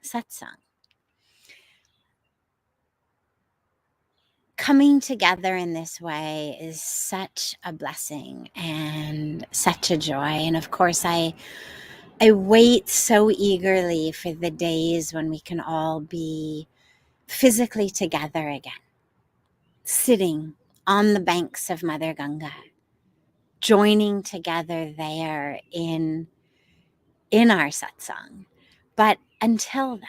satsang. Coming together in this way is such a blessing and such a joy. And of course, I wait so eagerly for the days when we can all be physically together again, sitting on the banks of Mother Ganga, joining together there in our satsang. But until then,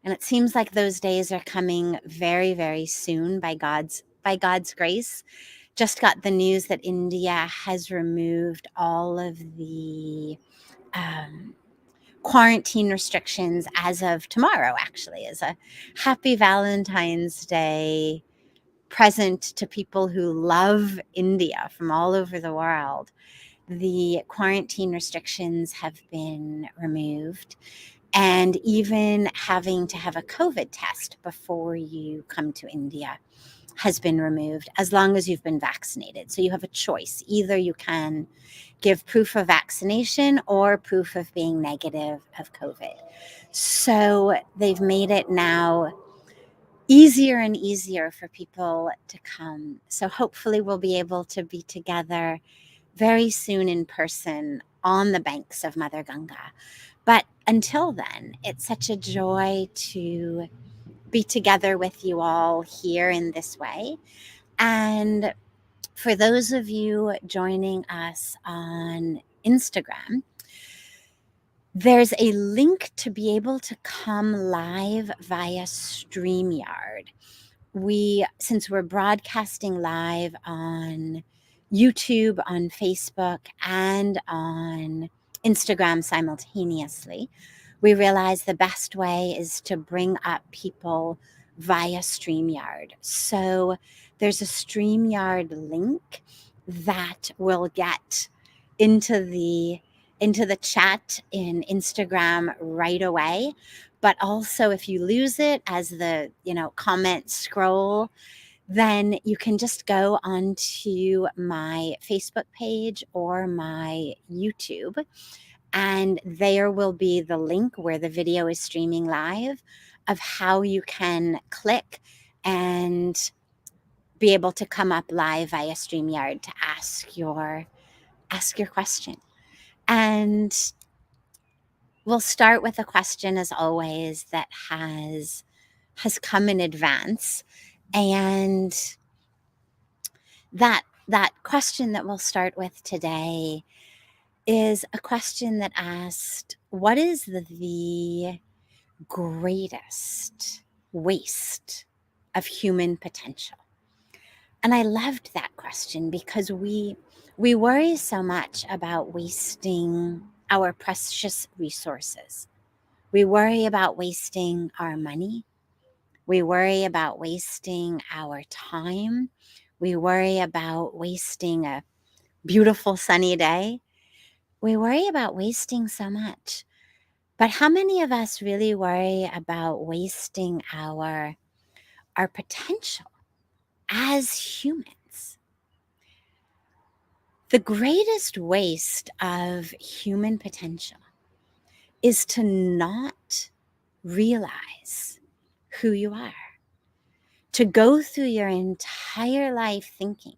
and it seems like those days are coming very, very soon by God's grace. Just got the news that India has removed all of the quarantine restrictions as of tomorrow, actually, as a happy Valentine's Day present to people who love India from all over the world. The quarantine restrictions have been removed, and even having to have a COVID test before you come to India has been removed, as long as you've been vaccinated. So you have a choice. Either you can give proof of vaccination or proof of being negative of COVID. So they've made it now easier and easier for people to come. So hopefully we'll be able to be together very soon in person on the banks of Mother Ganga. But until then, it's such a joy to be together with you all here in this way. And for those of you joining us on Instagram, there's a link to be able to come live via StreamYard. Since we're broadcasting live on YouTube, on Facebook, and on Instagram simultaneously, we realize the best way is to bring up people via StreamYard. So there's a StreamYard link that will get into the chat in Instagram right away. But also, if you lose it as the comments scroll, then you can just go onto my Facebook page or my YouTube, and there will be the link where the video is streaming live of how you can click and be able to come up live via StreamYard to ask your question. And we'll start with a question, as always, that has come in advance. And that question that we'll start with today is a question that asked, what is the greatest waste of human potential? And I loved that question because we worry so much about wasting our precious resources. We worry about wasting our money. We worry about wasting our time. We worry about wasting a beautiful sunny day. We worry about wasting so much. But how many of us really worry about wasting our potential as humans? The greatest waste of human potential is to not realize who you are. To go through your entire life thinking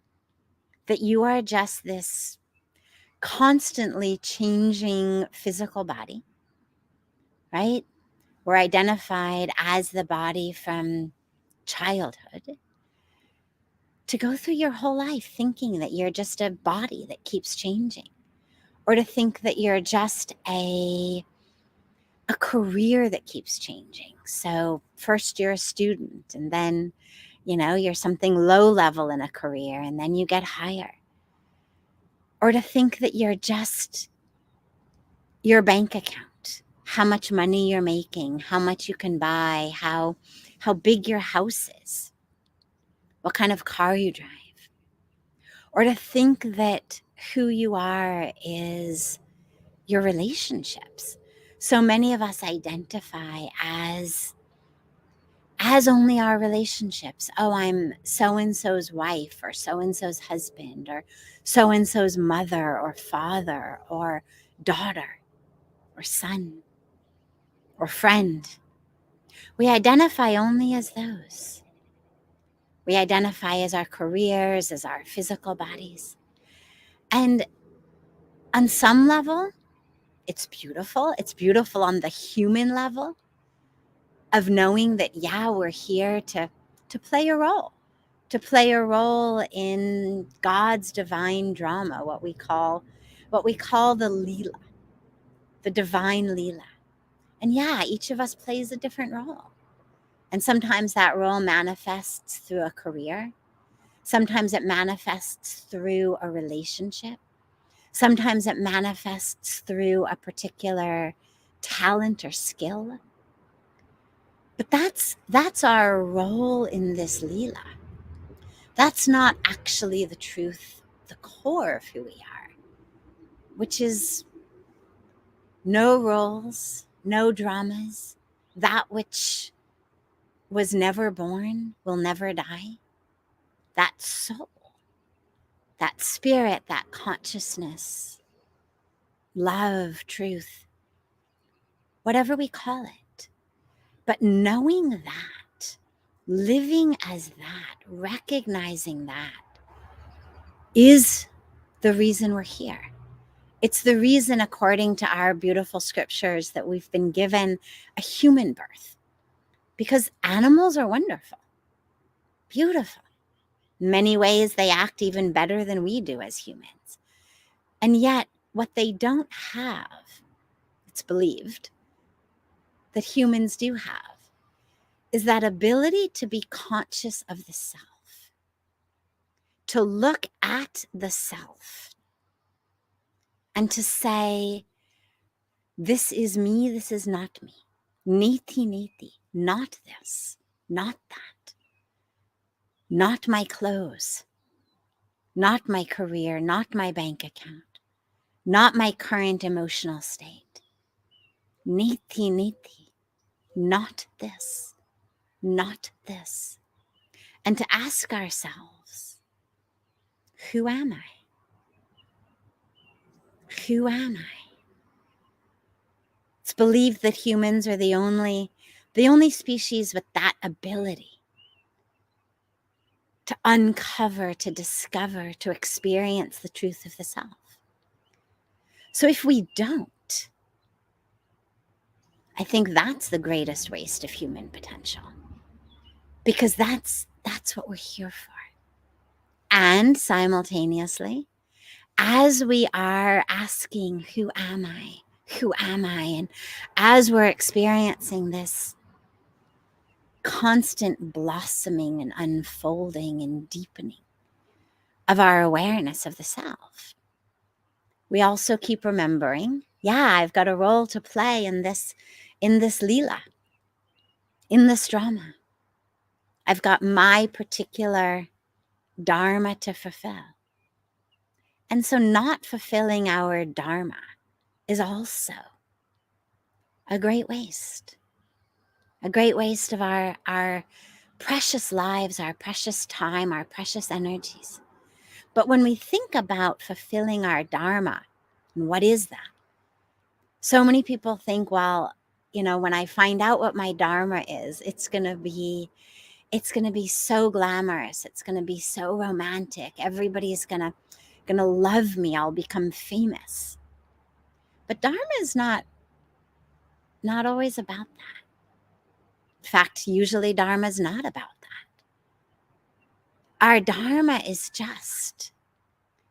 that you are just this constantly changing physical body, right? We're identified as the body from childhood. To go through your whole life thinking that you're just a body that keeps changing, or to think that you're just a career that keeps changing. So first you're a student, and then you're something low level in a career, and then you get higher. Or to think that you're just your bank account, how much money you're making, how much you can buy, how big your house is, what kind of car you drive. Or to think that who you are is your relationships. So many of us identify as only our relationships. Oh, I'm so-and-so's wife, or so-and-so's husband, or so-and-so's mother or father or daughter or son or friend We identify only as those. We identify as our careers, as our physical bodies. And on some level, it's beautiful. It's beautiful on the human level of knowing that, yeah, we're here to play a role, in God's divine drama, what we call the Leela, the divine Leela. And yeah, each of us plays a different role. And sometimes that role manifests through a career. Sometimes it manifests through a relationship. Sometimes it manifests through a particular talent or skill. But that's our role in this Leela. That's not actually the truth, the core of who we are, which is no roles, no dramas, that which was never born will never die. That soul, that spirit, that consciousness, love, truth, whatever we call it. But knowing that, living as that, recognizing that is the reason we're here. It's the reason, according to our beautiful scriptures, that we've been given a human birth. Because animals are wonderful, beautiful. In many ways, they act even better than we do as humans. And yet, what they don't have, it's believed, that humans do have, is that ability to be conscious of the self, to look at the self, and to say, this is me, this is not me. Niti, niti, not this, not that. Not my clothes, not my career, not my bank account, not my current emotional state. Niti, niti, not this, not this. And to ask ourselves, who am I? Who am I? It's believed that humans are the only species with that ability to uncover, to discover, to experience the truth of the self. So if we don't, I think that's the greatest waste of human potential, because that's what we're here for. And simultaneously, as we are asking, who am I? Who am I? And as we're experiencing this constant blossoming and unfolding and deepening of our awareness of the self, we also keep remembering, yeah, I've got a role to play in this Leela, in this drama. I've got my particular dharma to fulfill. And so not fulfilling our dharma is also a great waste of our precious lives, our precious time, our precious energies. But when we think about fulfilling our dharma, and what is that? So many people think, well, when I find out what my dharma is, it's going to be so glamorous. It's going to be so romantic. Everybody's going to love me. I'll become famous. But dharma is not always about that. In fact, usually dharma is not about that. Our dharma is just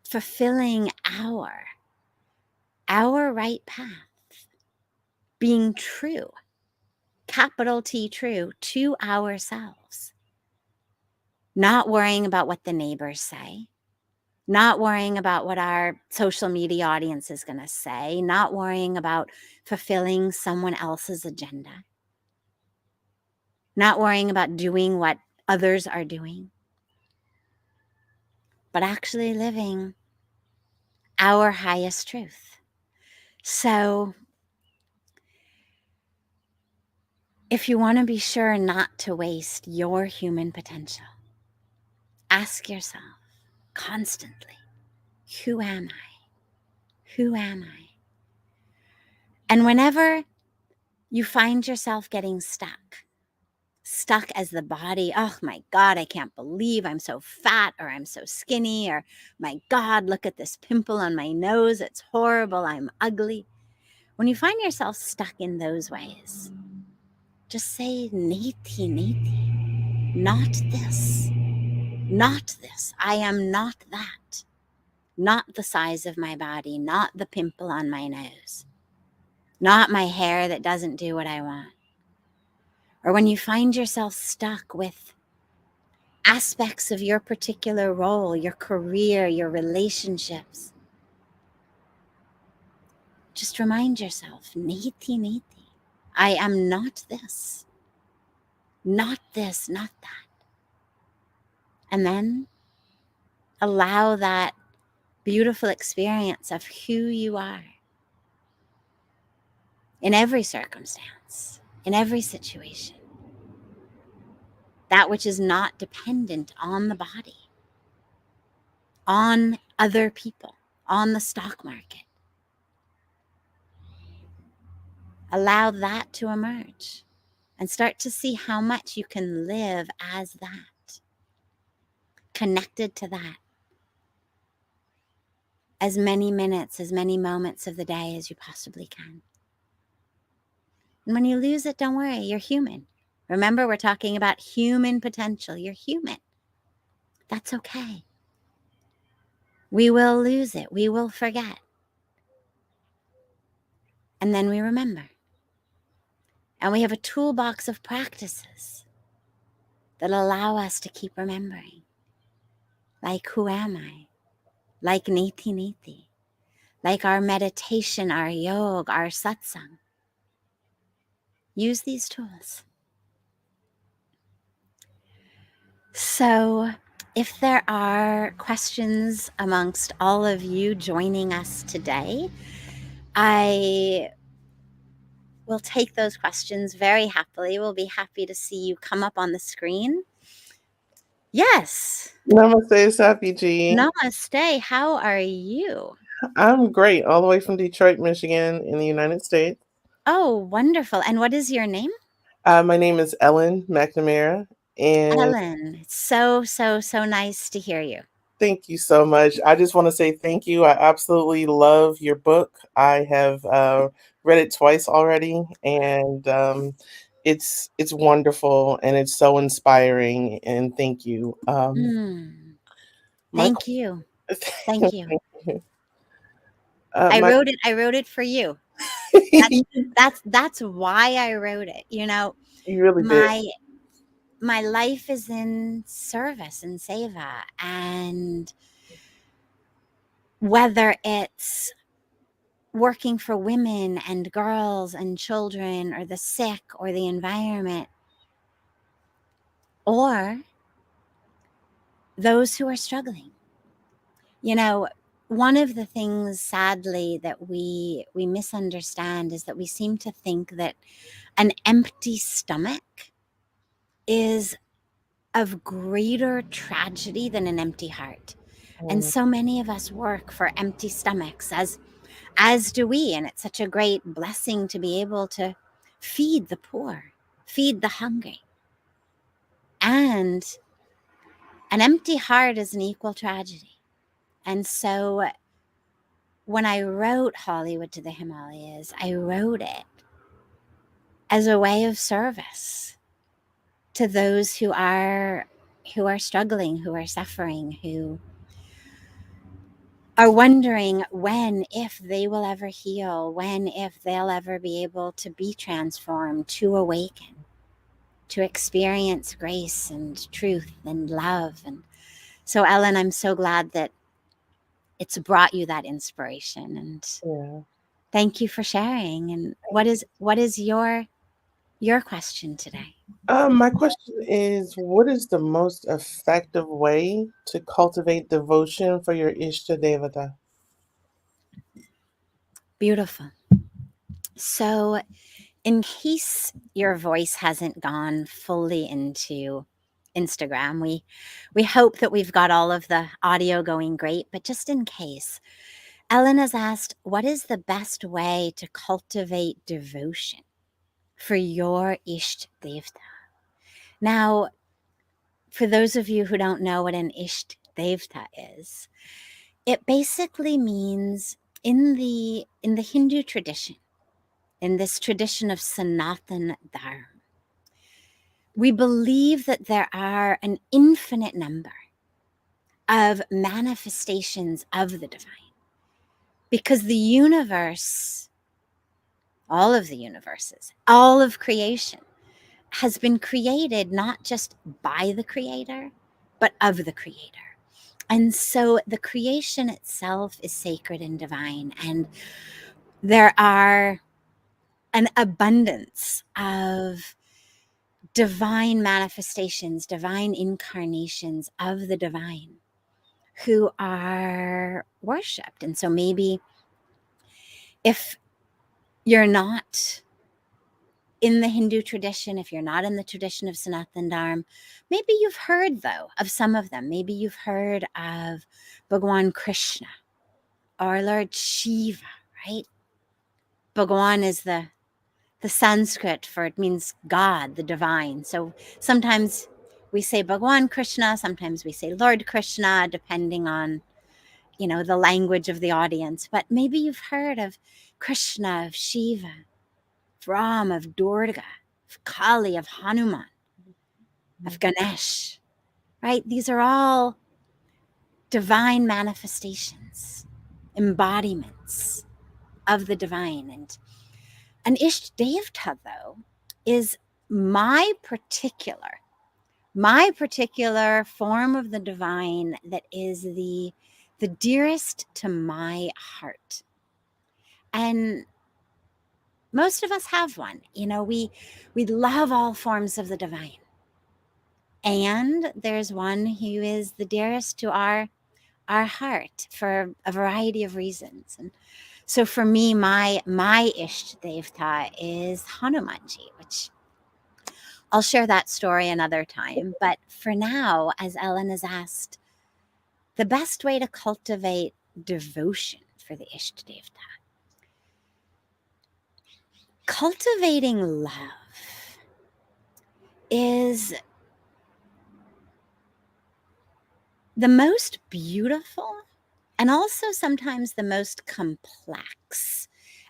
fulfilling our right path, being true, capital T true, to ourselves. Not worrying about what the neighbors say, not worrying about what our social media audience is going to say, not worrying about fulfilling someone else's agenda, not worrying about doing what others are doing, but actually living our highest truth. So if you want to be sure not to waste your human potential, ask yourself constantly, who am I? Who am I? And whenever you find yourself getting stuck, stuck as the body. Oh my God, I can't believe I'm so fat, or I'm so skinny, or my God, look at this pimple on my nose. It's horrible. I'm ugly. When you find yourself stuck in those ways, just say, Neti, Neti, not this, not this. I am not that. Not the size of my body, not the pimple on my nose, not my hair that doesn't do what I want. Or when you find yourself stuck with aspects of your particular role, your career, your relationships, just remind yourself, Neti, Neti, I am not this, not this, not that. And then allow that beautiful experience of who you are in every circumstance, in every situation, that which is not dependent on the body, on other people, on the stock market. Allow that to emerge and start to see how much you can live as that, connected to that, as many minutes, as many moments of the day as you possibly can. And when you lose it, don't worry, you're human. Remember, we're talking about human potential. You're human. That's okay. We will lose it. We will forget. And then we remember. And we have a toolbox of practices that allow us to keep remembering. Like, who am I? Like Niti Niti. Like our meditation, our yoga, our satsang. Use these tools. So, if there are questions amongst all of you joining us today, I will take those questions very happily. We'll be happy to see you come up on the screen. Yes. Namaste, Sadhviji. Namaste. How are you? I'm great, all the way from Detroit, Michigan, in the United States. Oh, wonderful. And what is your name? My name is Ellen McNamara, and Ellen. So nice to hear you. thank you so much. I just want to say thank you. I absolutely love your book. I have read it twice already, and it's wonderful and it's so inspiring. And thank you. My Thank you. Thank you. uh, I my wrote it for you. That's why I wrote it. You know, you really did. my life is in service and seva, and whether it's working for women and girls and children, or the sick, or the environment, or those who are struggling. You know, one of the things, sadly, that we misunderstand is that we seem to think that an empty stomach is of greater tragedy than an empty heart. And so many of us work for empty stomachs, as do we. And it's such a great blessing to be able to feed the poor, feed the hungry. And an empty heart is an equal tragedy. And so when I wrote Hollywood to the Himalayas, I wrote it as a way of service to those who are struggling, who are suffering, who are wondering when, if they will ever heal, when, if they'll ever be able to be transformed, to awaken, to experience grace and truth and love. And so, Ellen, I'm so glad that it's brought you that inspiration. And Yeah. thank you for sharing. And what is your question today? My question is, what is the most effective way to cultivate devotion for your Ishta-devata? Beautiful. So, in case your voice hasn't gone fully into Instagram, we hope that we've got all of the audio going great, but just in case, Ellen has asked, what is the best way to cultivate devotion for your Isht-devata? Now, for those of you who don't know what an Ishta-devata is, it basically means in the Hindu tradition, in this tradition of Sanatana Dharma, we believe that there are an infinite number of manifestations of the divine, because the universe, all of the universes, all of creation has been created not just by the creator, but of the creator. And so the creation itself is sacred and divine. And there are an abundance of divine manifestations, divine incarnations of the divine who are worshipped. And so maybe if you're not in the Hindu tradition, if you're not in the tradition of Sanatana Dharma, maybe you've heard, though, of some of them. Maybe you've heard of Bhagwan Krishna or Lord Shiva, right? Bhagwan is the Sanskrit for, it means God, the divine. So sometimes we say Bhagwan Krishna, sometimes we say Lord Krishna, depending on, the language of the audience. But maybe you've heard of Krishna, of Shiva, of Ram, of Durga, of Kali, of Hanuman, of Ganesh, right? These are all divine manifestations, embodiments of the divine. And an Ishta-devata, though, is my particular form of the divine that is the dearest to my heart. And most of us have one. We love all forms of the divine. And there's one who is the dearest to our heart for a variety of reasons. And so for me, my Ishta-devata is Hanumanji, which I'll share that story another time. But for now, as Ellen has asked, the best way to cultivate devotion for the Ishta-devata, cultivating love, is the most beautiful and also sometimes the most complex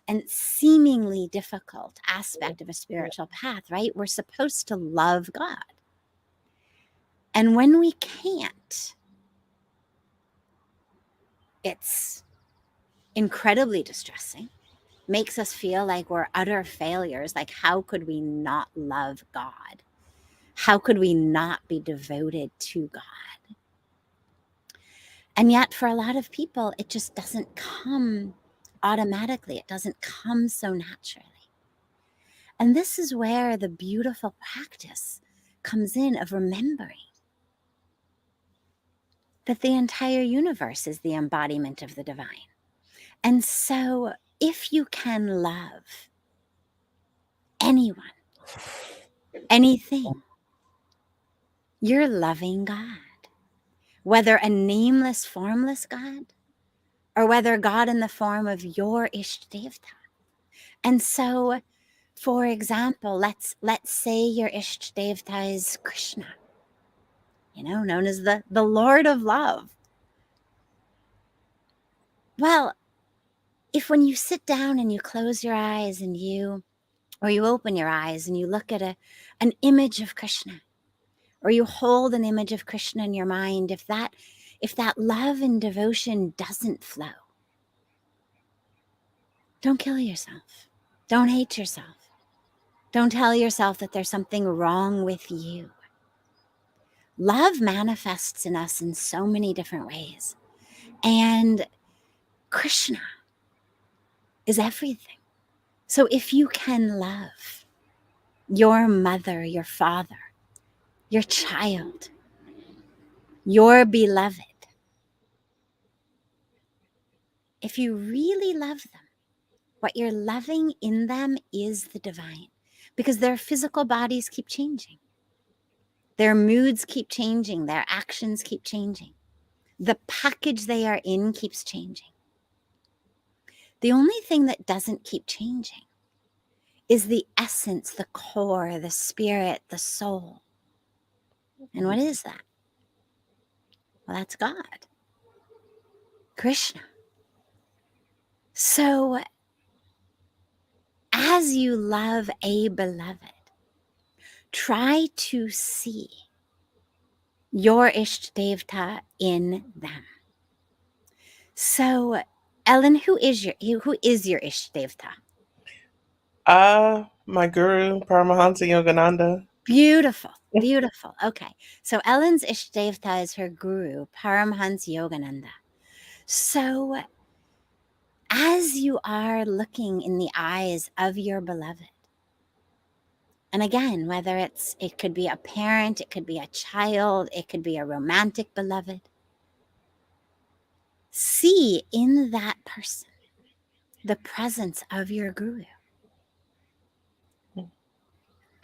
and seemingly difficult aspect of a spiritual path, right? We're supposed to love God. And when we can't, it's incredibly distressing, makes us feel like we're utter failures. Like, how could we not love God? How could we not be devoted to God? And yet, for a lot of people, it just doesn't come automatically. It doesn't come so naturally. And this is where the beautiful practice comes in of remembering that the entire universe is the embodiment of the divine. And so if you can love anyone, anything, you're loving God. Whether a nameless, formless God, or whether God in the form of your Ishta-devata. And so, for example, let's say your Ishta-devata is Krishna, known as the Lord of Love. Well, if when you sit down and you close your eyes and you open your eyes and you look at an image of Krishna, or you hold an image of Krishna in your mind, if that love and devotion doesn't flow, don't kill yourself. Don't hate yourself. Don't tell yourself that there's something wrong with you. Love manifests in us in so many different ways. And Krishna is everything. So if you can love your mother, your father, your child, your beloved, if you really love them, what you're loving in them is the divine, because their physical bodies keep changing. Their moods keep changing. Their actions keep changing. The package they are in keeps changing. The only thing that doesn't keep changing is the essence, the core, the spirit, the soul. And what is that? Well, that's God, Krishna. So as you love a beloved, try to see your Ishta-devata in them. So, Ellen, who is your Ishta-devata? My guru, Paramahansa Yogananda. Beautiful, beautiful. Okay, so Ellen's Ishta-devata is her guru, Paramhans Yogananda. So, as you are looking in the eyes of your beloved, and again, whether it could be a parent, it could be a child, it could be a romantic beloved, see in that person the presence of your guru.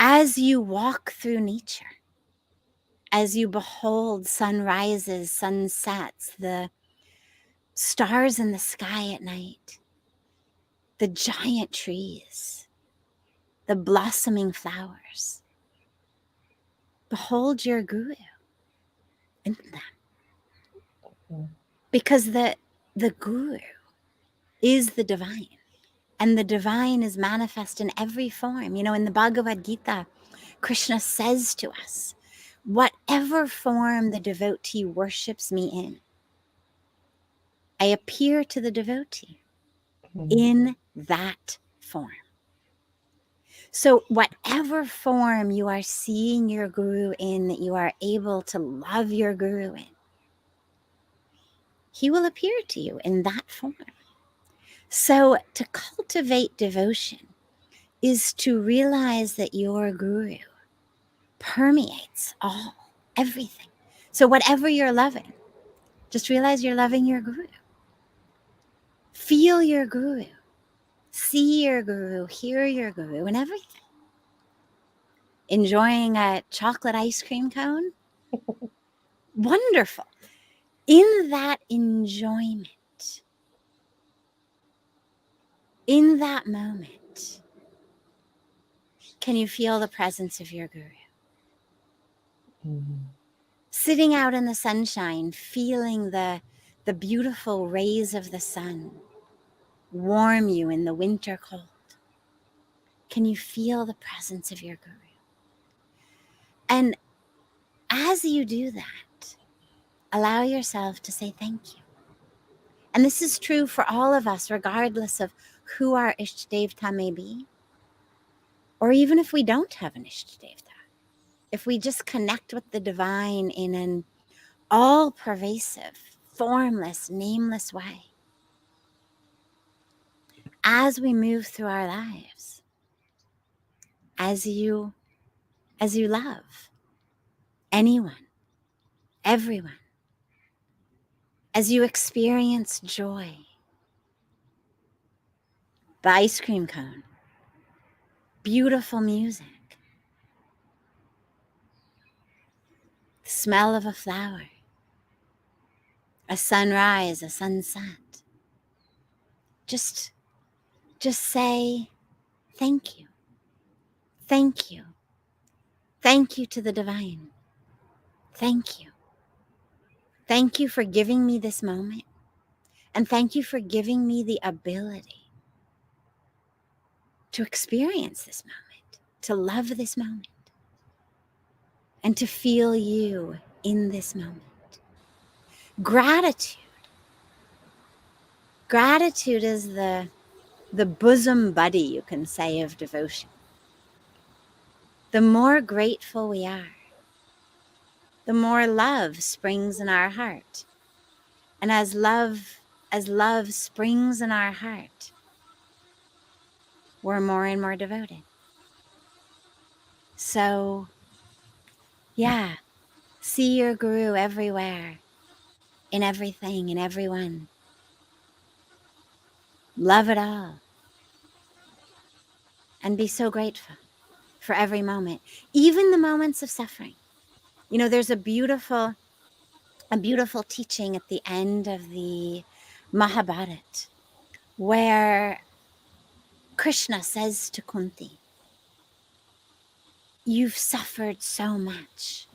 As you walk through nature, as you behold sunrises, sunsets, the stars in the sky at night, the giant trees, the blossoming flowers, behold your guru in them. Because the guru is the divine. And the divine is manifest in every form. You know, in the Bhagavad Gita, Krishna says to us, whatever form the devotee worships me in, I appear to the devotee in that form. So whatever form you are seeing your guru in, that you are able to love your guru in, he will appear to you in that form. So to cultivate devotion is to realize that your guru permeates everything. So whatever you're loving, just realize you're loving your guru. Feel your guru. See your guru, hear your guru, and everything. Enjoying a chocolate ice cream cone? Wonderful. In that enjoyment, in that moment, can you feel the presence of your guru? Mm-hmm. Sitting out in the sunshine, feeling the beautiful rays of the sun warm you in the winter cold. Can you feel the presence of your guru? And as you do that, allow yourself to say thank you. And this is true for all of us, regardless of who our Ishta-devata may be, or even if we don't have an Ishta-devata. If we just connect with the divine in an all-pervasive, formless, nameless way, as we move through our lives, as you love anyone, everyone, as you experience joy, the ice cream cone, beautiful music, the smell of a flower, a sunrise, a sunset. Just say thank you. Thank you. Thank you to the divine. Thank you. Thank you for giving me this moment. And thank you for giving me the ability to experience this moment, to love this moment, and to feel you in this moment. Gratitude. Gratitude is the bosom buddy, you can say, of devotion. The more grateful we are, the more love springs in our heart. And as love springs in our heart, we're more and more devoted. So, yeah, see your guru everywhere, in everything, in everyone. Love it all. And be so grateful for every moment, even the moments of suffering. You know, there's a beautiful teaching at the end of the Mahabharata where Krishna says to Kunti, you've suffered so much.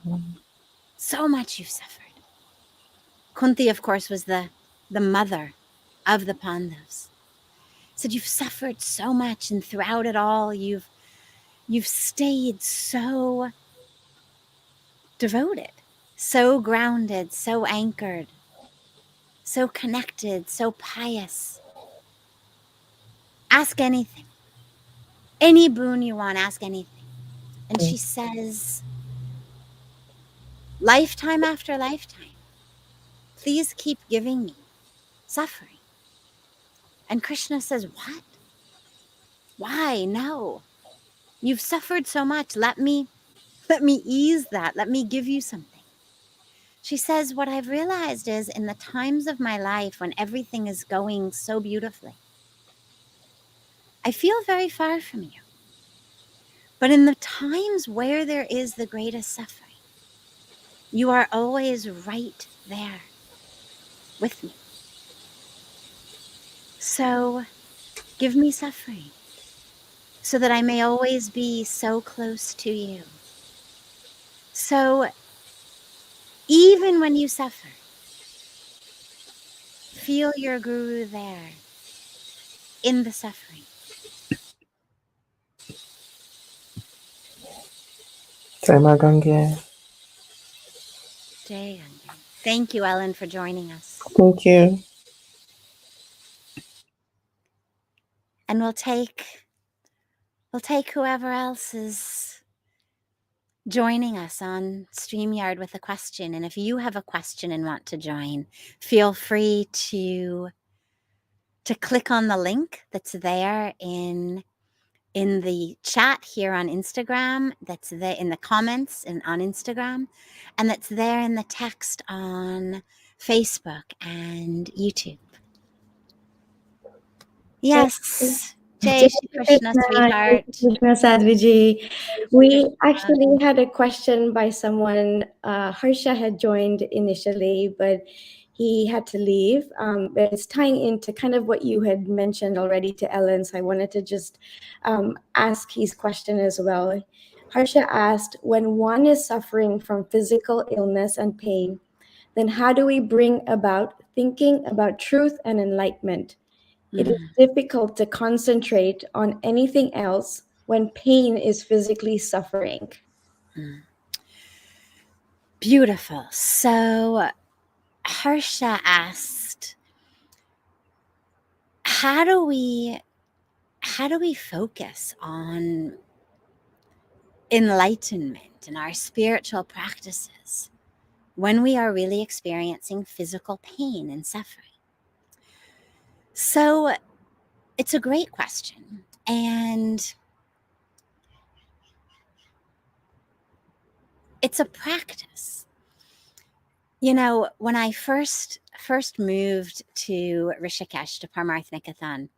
So much you've suffered. Kunti, of course, was the mother of the Pandavas. Said you've suffered so much, and throughout it all, you've stayed so devoted, so grounded, so anchored, so connected, so pious. Ask anything. Any boon you want, ask anything. And she says, lifetime after lifetime, please keep giving me suffering. And Krishna says, what? Why? No. You've suffered so much. Let me ease that. Let me give you something. She says, what I've realized is in the times of my life when everything is going so beautifully, I feel very far from you. But in the times where there is the greatest suffering, you are always right there with me. So give me suffering so that I may always be so close to you. So even when you suffer, feel your guru there in the suffering. Jai Gange. Thank you, Ellen, for joining us. Thank you. And we'll take whoever else is joining us on StreamYard with a question. And if you have a question and want to join, feel free to click on the link that's there in the chat here on Instagram, that's there in the comments and on Instagram, and that's there in the text on Facebook and YouTube. Yes. Jai Shri Krishna, sweetheart. Krishna, Sadhviji. We actually had a question by someone. Harsha had joined initially, but he had to leave. But it's tying into kind of what you had mentioned already to Ellen, so I wanted to just ask his question as well. Harsha asked, when one is suffering from physical illness and pain, then how do we bring about thinking about truth and enlightenment? It is difficult to concentrate on anything else when pain is physically suffering. Beautiful. So Harsha asked, how do we focus on enlightenment in our spiritual practices when we are really experiencing physical pain and suffering? So it's a great question. And it's a practice. You know, when I first moved to Rishikesh, to Parmarth Niketan,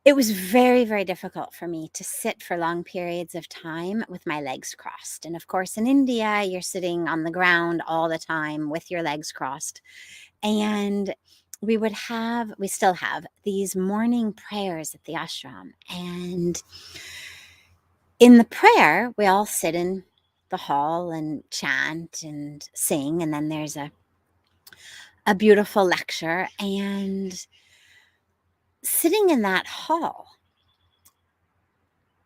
it was very, very difficult for me to sit for long periods of time with my legs crossed. And of course, in India, you're sitting on the ground all the time with your legs crossed. And we still have these morning prayers at the ashram. And in the prayer, we all sit in the hall and chant and sing. And then there's a beautiful lecture. And sitting in that hall,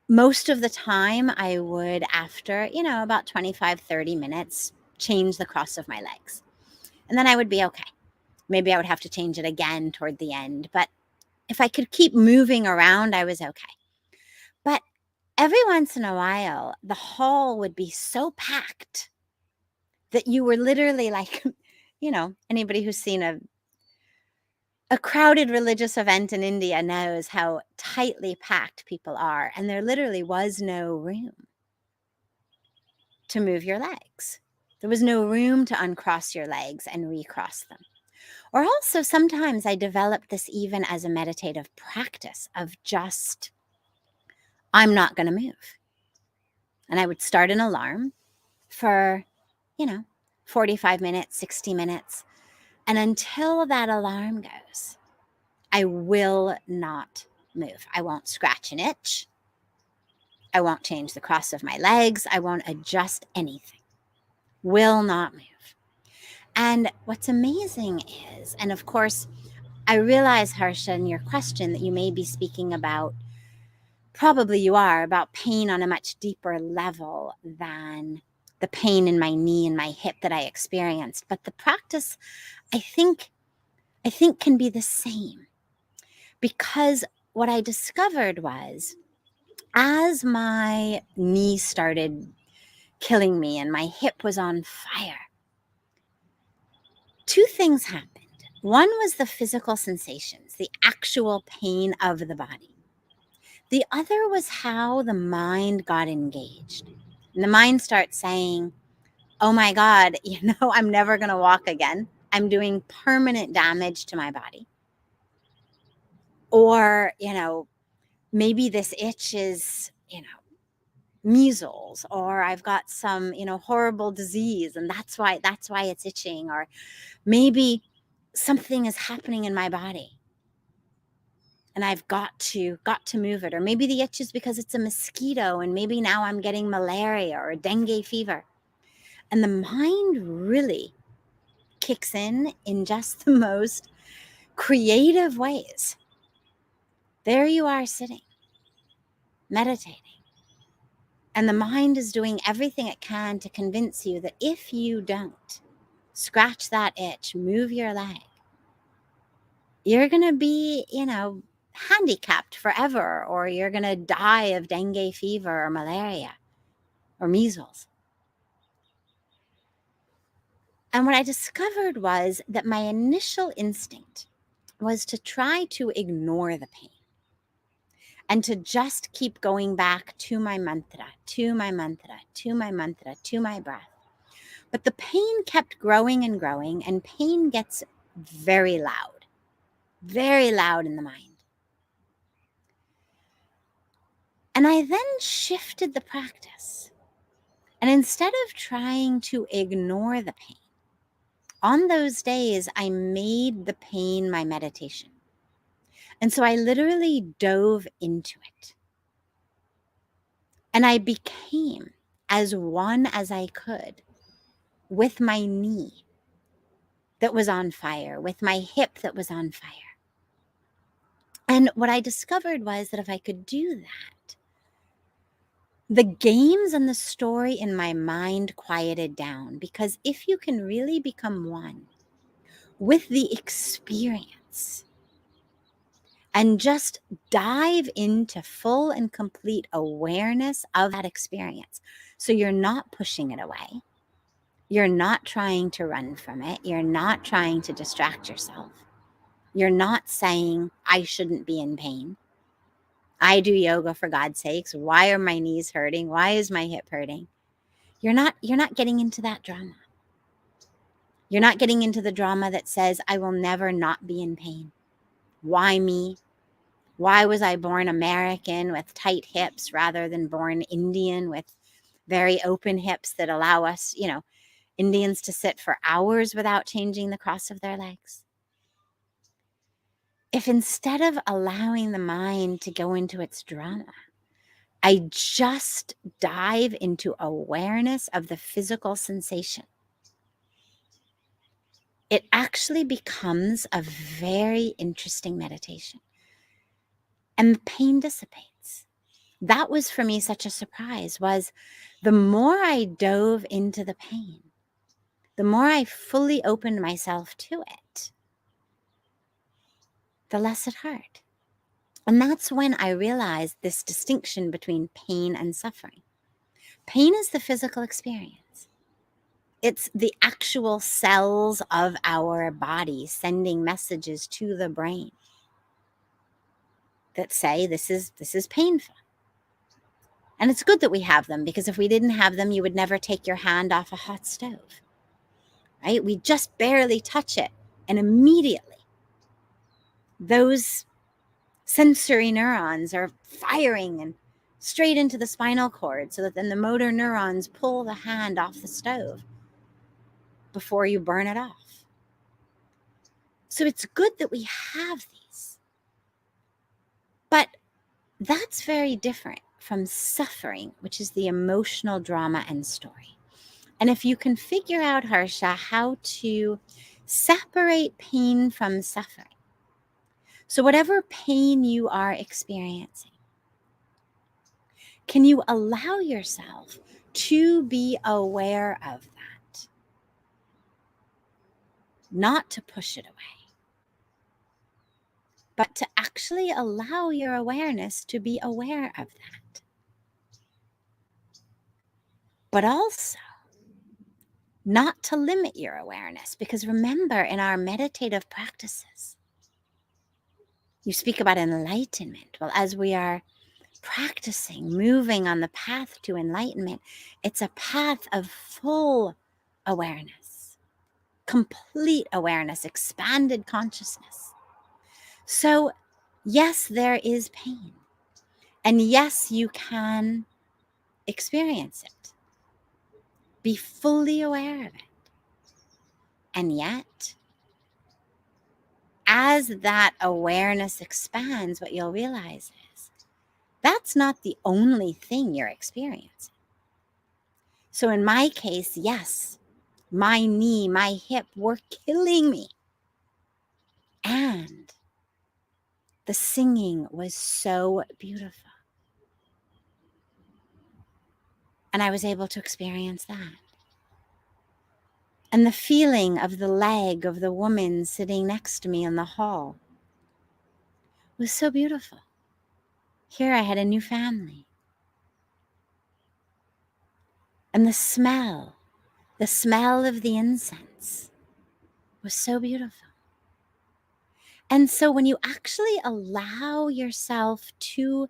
most of the time I would, after, about 25, 30 minutes, change the cross of my legs. And then I would be okay. Maybe I would have to change it again toward the end. But if I could keep moving around, I was okay. But every once in a while, the hall would be so packed that you were literally like, anybody who's seen a crowded religious event in India knows how tightly packed people are. And there literally was no room to move your legs. There was no room to uncross your legs and recross them. Or also sometimes I developed this even as a meditative practice of just, I'm not going to move. And I would start an alarm for, 45 minutes, 60 minutes. And until that alarm goes, I will not move. I won't scratch an itch. I won't change the cross of my legs. I won't adjust anything. will not move. And what's amazing is, and of course, I realize, Harsha, in your question that you may be speaking about, probably you are, about pain on a much deeper level than the pain in my knee and my hip that I experienced. But the practice, I think can be the same. Because what I discovered was, as my knee started killing me and my hip was on fire, two things happened. One was the physical sensations, the actual pain of the body. The other was how the mind got engaged. And the mind starts saying, oh my God, I'm never going to walk again. I'm doing permanent damage to my body. Or, maybe this itch is, measles, or I've got some, horrible disease, and that's why it's itching. Or maybe something is happening in my body and I've got to move it. Or maybe the itch is because it's a mosquito, and maybe now I'm getting malaria or dengue fever. And the mind really kicks in just the most creative ways. There you are sitting, meditating. And the mind is doing everything it can to convince you that if you don't scratch that itch, move your leg, you're going to be, handicapped forever, or you're going to die of dengue fever or malaria or measles. And what I discovered was that my initial instinct was to try to ignore the pain and to just keep going back to my mantra, to my mantra, to my mantra, to my breath. But the pain kept growing and growing, and pain gets very loud in the mind. And I then shifted the practice. And instead of trying to ignore the pain, on those days, I made the pain my meditation. And so I literally dove into it. And I became as one as I could with my knee that was on fire, with my hip that was on fire. And what I discovered was that if I could do that, the games and the story in my mind quieted down. Because if you can really become one with the experience and just dive into full and complete awareness of that experience, so you're not pushing it away, you're not trying to run from it, you're not trying to distract yourself, you're not saying, I shouldn't be in pain, I do yoga for God's sakes, why are my knees hurting, why is my hip hurting? You're not getting into that drama. You're not getting into the drama that says, I will never not be in pain. Why me? Why was I born American with tight hips rather than born Indian with very open hips that allow us, Indians to sit for hours without changing the cross of their legs? If instead of allowing the mind to go into its drama, I just dive into awareness of the physical sensation, it actually becomes a very interesting meditation. And the pain dissipates. That was for me such a surprise, was the more I dove into the pain, the more I fully opened myself to it, the less it hurt. And that's when I realized this distinction between pain and suffering. Pain is the physical experience. It's the actual cells of our body sending messages to the brain that say this is painful. And it's good that we have them, because if we didn't have them, you would never take your hand off a hot stove, right? We just barely touch it, and immediately those sensory neurons are firing and straight into the spinal cord, so that then the motor neurons pull the hand off the stove before you burn it off. So it's good that we have these. But that's very different from suffering, which is the emotional drama and story. And if you can figure out, Harsha, how to separate pain from suffering, so whatever pain you are experiencing, can you allow yourself to be aware of that? Not to push it away, but to actually allow your awareness to be aware of that. But also, not to limit your awareness, because remember, in our meditative practices, you speak about enlightenment. Well, as we are practicing, moving on the path to enlightenment, it's a path of full awareness, complete awareness, expanded consciousness. So, yes, there is pain. And yes, you can experience it. Be fully aware of it. And yet, as that awareness expands, what you'll realize is that's not the only thing you're experiencing. So in my case, yes, my knee, my hip were killing me. And the singing was so beautiful. And I was able to experience that. And the feeling of the leg of the woman sitting next to me in the hall was so beautiful. Here I had a new family. And the smell of the incense was so beautiful. And so when you actually allow yourself to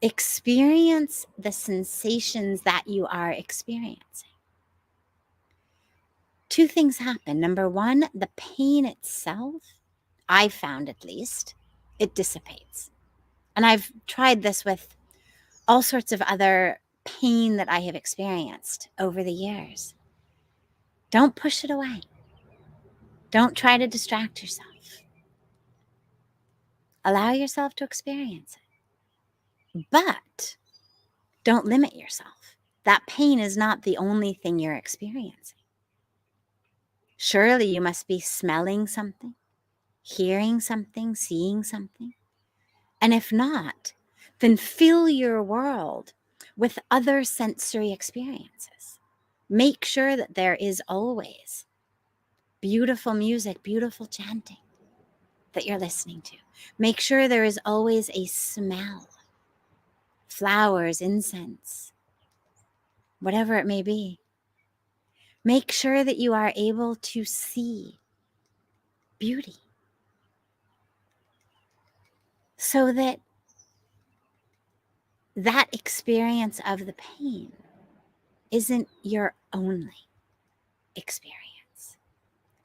experience the sensations that you are experiencing, two things happen. Number one, the pain itself, I found at least, it dissipates. And I've tried this with all sorts of other pain that I have experienced over the years. Don't push it away. Don't try to distract yourself. Allow yourself to experience it. But don't limit yourself. That pain is not the only thing you're experiencing. Surely you must be smelling something, hearing something, seeing something. And if not, then fill your world with other sensory experiences. Make sure that there is always beautiful music, beautiful chanting that you're listening to. Make sure there is always a smell, flowers, incense, whatever it may be. Make sure that you are able to see beauty so that that experience of the pain isn't your only experience.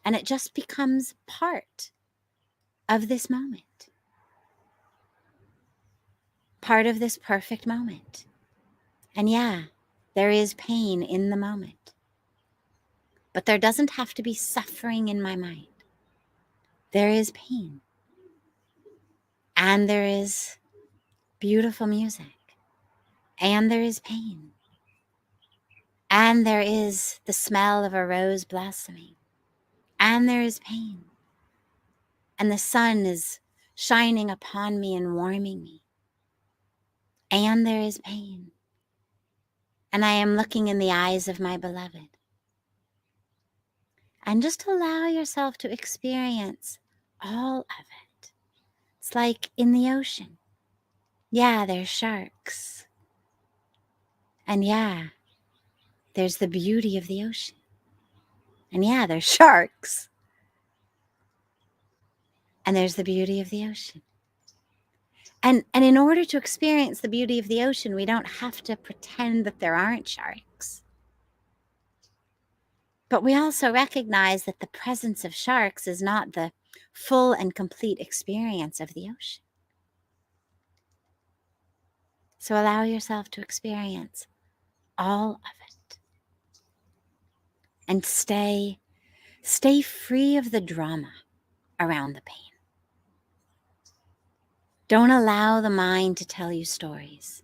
And it just becomes part of this moment, part of this perfect moment. And yeah, there is pain in the moment, but there doesn't have to be suffering in my mind. There is pain, and there is beautiful music, and there is pain, and there is the smell of a rose blossoming, and there is pain, and the sun is shining upon me and warming me, and there is pain, and I am looking in the eyes of my beloved. And just allow yourself to experience all of it. It's like in the ocean. Yeah, there's sharks. And yeah, there's the beauty of the ocean. And yeah, there's sharks. And there's the beauty of the ocean. And in order to experience the beauty of the ocean, we don't have to pretend that there aren't sharks. But we also recognize that the presence of sharks is not the full and complete experience of the ocean. So allow yourself to experience all of it. And stay free of the drama around the pain. Don't allow the mind to tell you stories.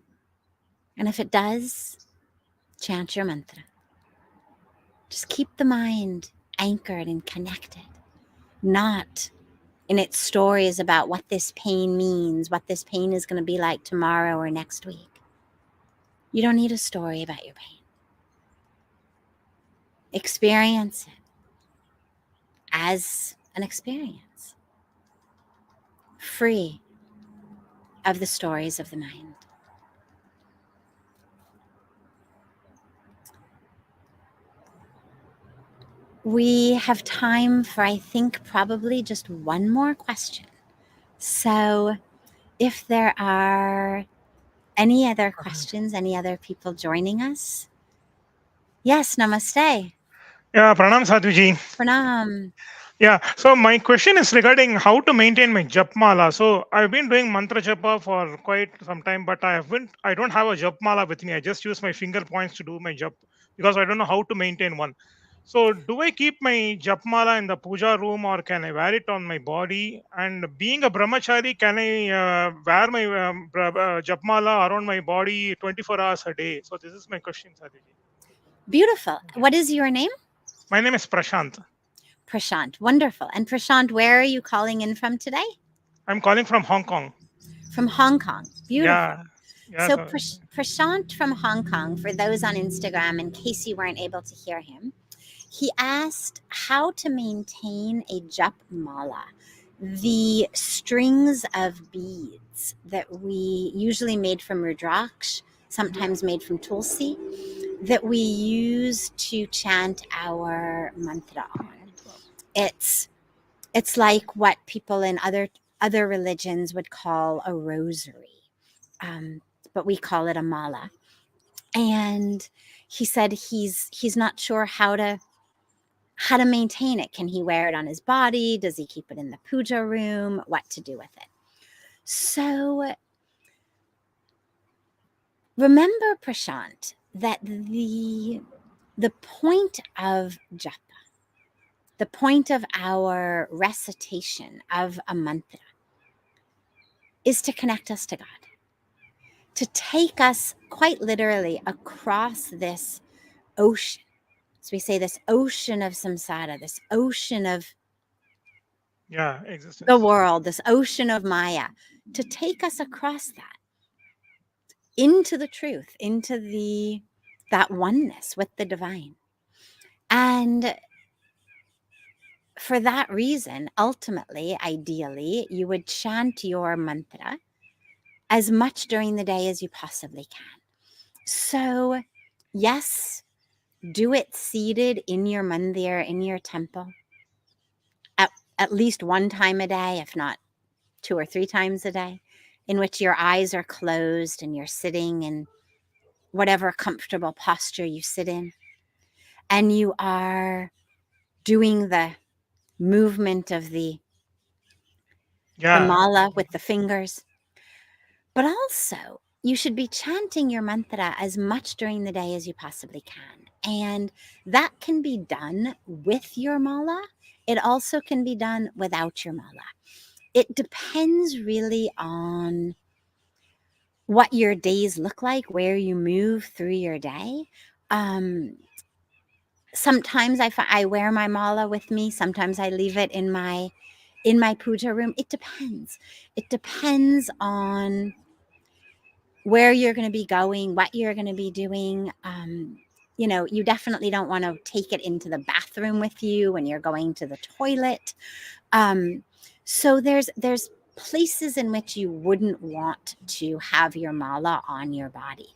And if it does, chant your mantra. Just keep the mind anchored and connected, not in its stories about what this pain means, what this pain is going to be like tomorrow or next week. You don't need a story about your pain. Experience it as an experience, free of the stories of the mind. We have time for, I think, probably just one more question. So if there are any other questions, any other people joining us? Yes, namaste. Yeah, pranam Sadhviji. Pranam. Yeah, so my question is regarding how to maintain my jap mala. So I've been doing mantra japa for quite some time, but I don't have a jap mala with me. I just use my finger points to do my jap because I don't know how to maintain one. So do I keep my jap mala in the puja room or can I wear it on my body? And being a brahmachari, can I wear my jap mala around my body 24 hours a day? So this is my question, Sadhviji. Beautiful. What is your name? My name is Prashant. Prashant. Wonderful. And Prashant, where are you calling in from today? I'm calling from Hong Kong. From Hong Kong. Beautiful. Yeah. So Prashant from Hong Kong, for those on Instagram, in case you weren't able to hear him, he asked how to maintain a jap mala, the strings of beads that we usually made from rudraksh, sometimes made from tulsi, that we use to chant our mantra on. It's like what people in other religions would call a rosary, but we call it a mala. And he said he's not sure how to maintain it. Can he wear it on his body? Does he keep it in the puja room? What to do with it? So remember, Prashant, that the point of japa, the point of our recitation of a mantra, is to connect us to God, to take us quite literally across this ocean. So we say this ocean of samsara, this ocean of existence, the world, this ocean of Maya, to take us across that into the truth, into that oneness with the divine. And for that reason, ultimately, ideally, you would chant your mantra as much during the day as you possibly can. So, yes, do it seated in your mandir, in your temple, at least one time a day, if not 2 or 3 times a day, in which your eyes are closed and you're sitting in whatever comfortable posture you sit in, and you are doing the movement of the mala with the fingers. But also, you should be chanting your mantra as much during the day as you possibly can. And that can be done with your mala. It also can be done without your mala. It depends really on what your days look like, where you move through your day. Sometimes I wear my mala with me. Sometimes I leave it in my puja room. It depends. It depends on where you're going to be going, what you're going to be doing. You definitely don't want to take it into the bathroom with you when you're going to the toilet. So there's places in which you wouldn't want to have your mala on your body.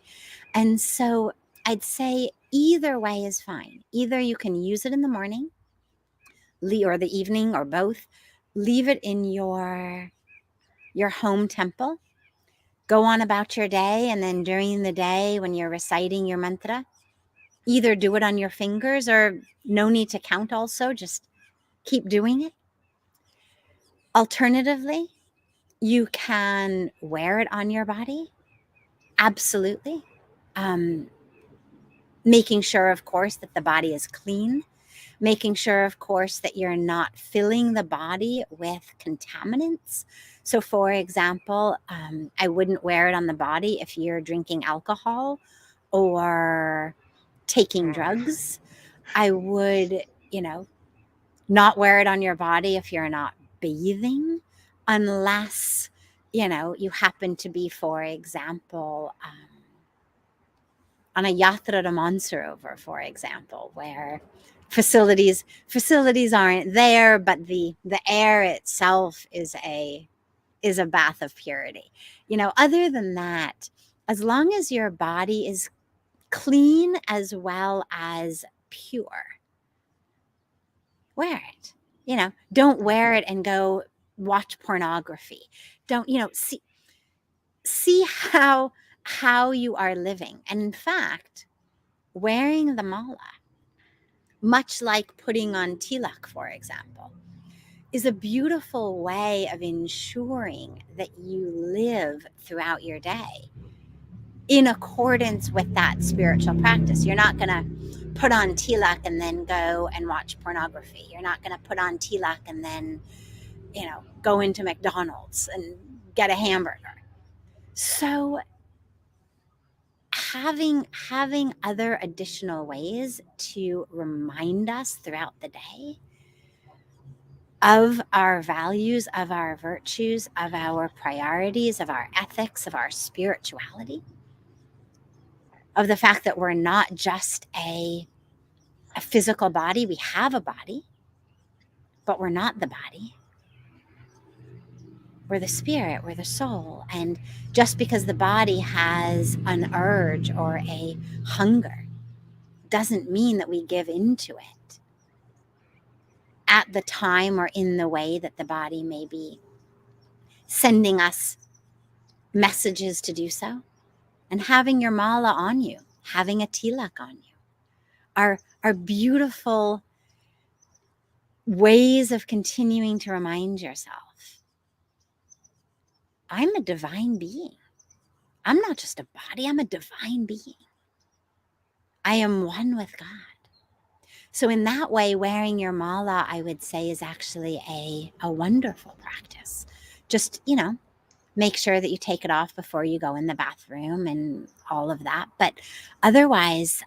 And so I'd say either way is fine. Either you can use it in the morning or the evening or both. Leave it in your home temple. Go on about your day, and then during the day when you're reciting your mantra, either do it on your fingers or no need to count also, just keep doing it. Alternatively, you can wear it on your body. Absolutely. Making sure, of course, that the body is clean. Making sure, of course, that you're not filling the body with contaminants. So, for example, I wouldn't wear it on the body if you're drinking alcohol or taking drugs. I would, not wear it on your body if you're not bathing, unless, you happen to be, for example, on a yatra to Mansarovar, for example, where facilities aren't there, but the air itself is a bath of purity. Other than that, as long as your body is clean as well as pure, wear it. Don't wear it and go watch pornography. Don't, see how you are living. And in fact, wearing the mala, much like putting on tilak, for example, is a beautiful way of ensuring that you live throughout your day in accordance with that spiritual practice. You're not going to put on tilak and then go and watch pornography. You're not going to put on tilak and then, go into McDonald's and get a hamburger. So having other additional ways to remind us throughout the day of our values, of our virtues, of our priorities, of our ethics, of our spirituality, of the fact that we're not just a physical body. We have a body, but we're not the body. We're the spirit, we're the soul. And just because the body has an urge or a hunger doesn't mean that we give into it at the time or in the way that the body may be sending us messages to do so. And having your mala on you, having a tilak on you, are beautiful ways of continuing to remind yourself, I'm a divine being. I'm not just a body, I'm a divine being. I am one with God. So in that way, wearing your mala, I would say, is actually a wonderful practice. Just, make sure that you take it off before you go in the bathroom and all of that. But otherwise,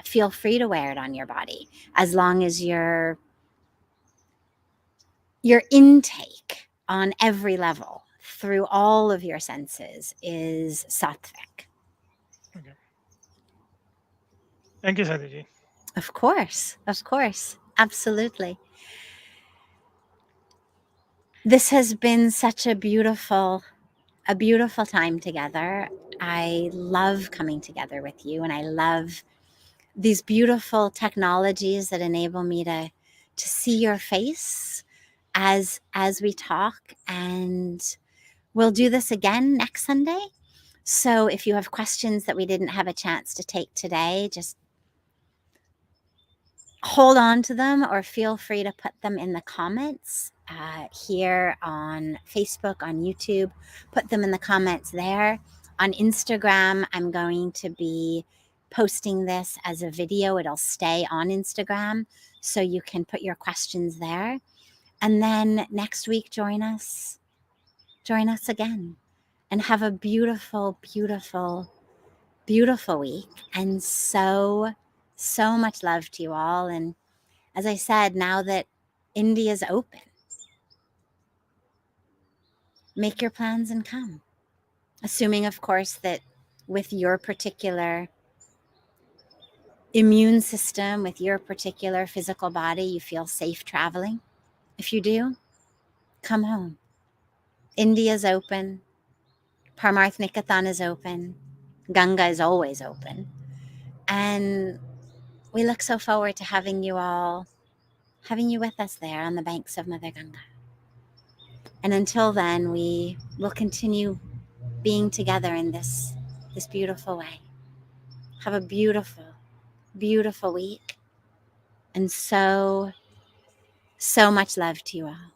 feel free to wear it on your body, as long as your intake on every level through all of your senses is sattvic. Okay. Thank you, Sadhviji. Of course. Absolutely. This has been such a beautiful time together. I love coming together with you, and I love these beautiful technologies that enable me to see your face as we talk. And we'll do this again next Sunday. So if you have questions that we didn't have a chance to take today, just hold on to them, or feel free to put them in the comments here on Facebook, on YouTube. Put them in the comments there. On Instagram, I'm going to be posting this as a video. It'll stay on Instagram, so you can put your questions there. And then next week, join us again, and have a beautiful, beautiful, beautiful week. And so much love to you all. And as I said, now that India's open, make your plans and come. Assuming, of course, that with your particular immune system, with your particular physical body, you feel safe traveling. If you do, come home. India's open. Parmarth Niketan is open. Ganga is always open. And we look so forward to having you with us there on the banks of Mother Ganga. And until then, we will continue being together in this beautiful way. Have a beautiful, beautiful week. And so much love to you all.